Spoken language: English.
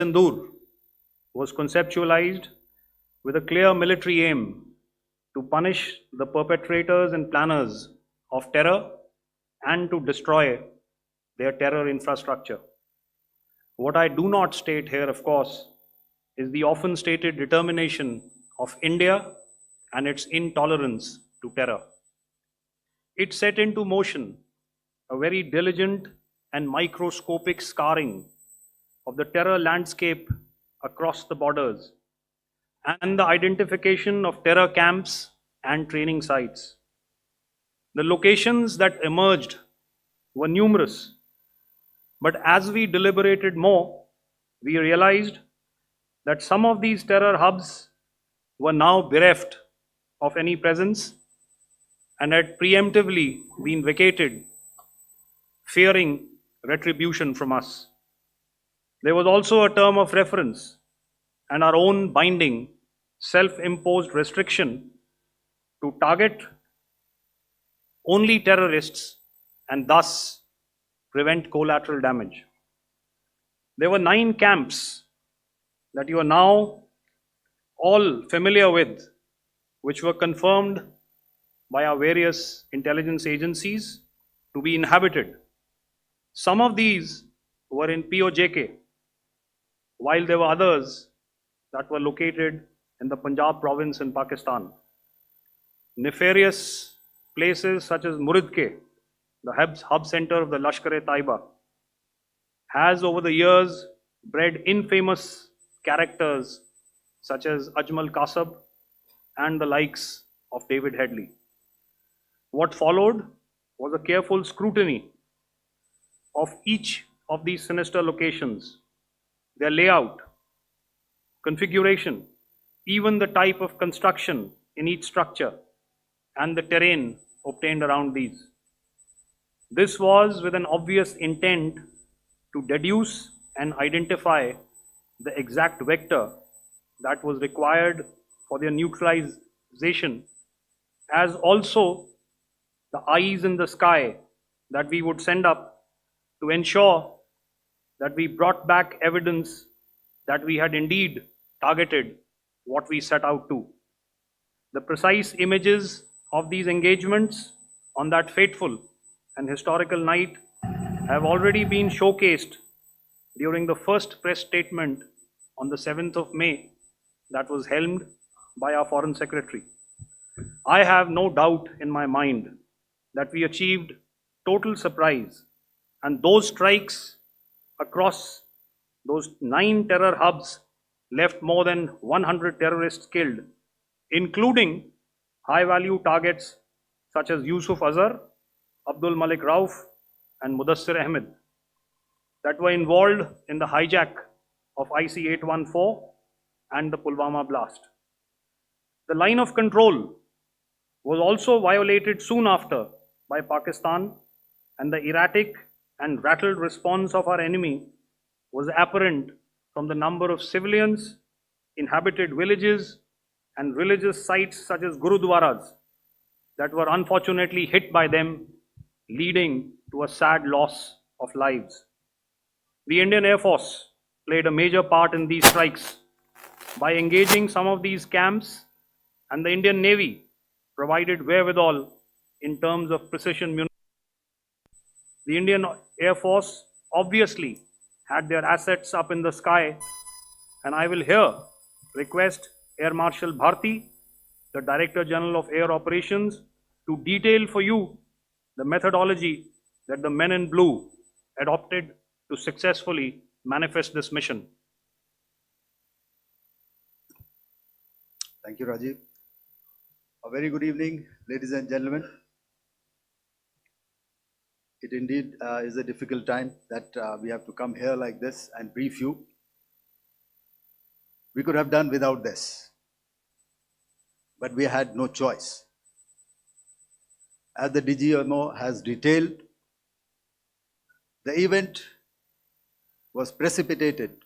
Sindoor was conceptualized with a clear military aim to punish the perpetrators and planners of terror and to destroy their terror infrastructure. What I do not state here, of course, is the often stated determination of India and its intolerance to terror. It set into motion a very diligent and microscopic scarring of the terror landscape across the borders and the identification of terror camps and training sites. The locations that emerged were numerous, but as we deliberated more, we realized that some of these terror hubs were now bereft of any presence and had preemptively been vacated, fearing retribution from us. There was also a term of reference and our own binding, self-imposed restriction to target only terrorists and thus prevent collateral damage. There were 9 camps that you are now all familiar with, which were confirmed by our various intelligence agencies to be inhabited. Some of these were in POJK, while there were others that were located in the Punjab province in Pakistan. Nefarious places such as Muridke, the hub center of the Lashkar-e-Taiba, has over the years bred infamous characters such as Ajmal Kasab and the likes of David Headley. What followed was a careful scrutiny of each of these sinister locations, their layout, configuration, even the type of construction in each structure, and the terrain obtained around these. This was with an obvious intent to deduce and identify the exact vector that was required for their neutralization, as also the eyes in the sky that we would send up to ensure that we brought back evidence that we had indeed targeted what we set out to. The precise images of these engagements on that fateful and historical night have already been showcased during the first press statement on the 7th of May that was helmed by our Foreign Secretary. I have no doubt in my mind that we achieved total surprise, and those strikes across those 9 terror hubs left more than 100 terrorists killed, including high-value targets such as Yusuf Azhar, Abdul Malik Rauf, and Mudassir Ahmed that were involved in the hijack of IC-814 and the Pulwama blast. The line of control was also violated soon after by Pakistan, and the erratic and rattled response of our enemy was apparent from the number of civilians, inhabited villages, and religious sites such as Gurudwaras that were unfortunately hit by them, leading to a sad loss of lives. The Indian Air Force played a major part in these strikes by engaging some of these camps, and the Indian Navy provided wherewithal in terms of precision munitions. The Indian Air Force obviously had their assets up in the sky, and I will here request Air Marshal Bharti, the Director General of Air Operations, to detail for you the methodology that the men in blue adopted to successfully manifest this mission. Thank you, Rajiv. A very good evening, ladies and gentlemen. It indeed is a difficult time that we have to come here like this and brief you. We could have done without this, but we had no choice. As the DGMO has detailed, the event was precipitated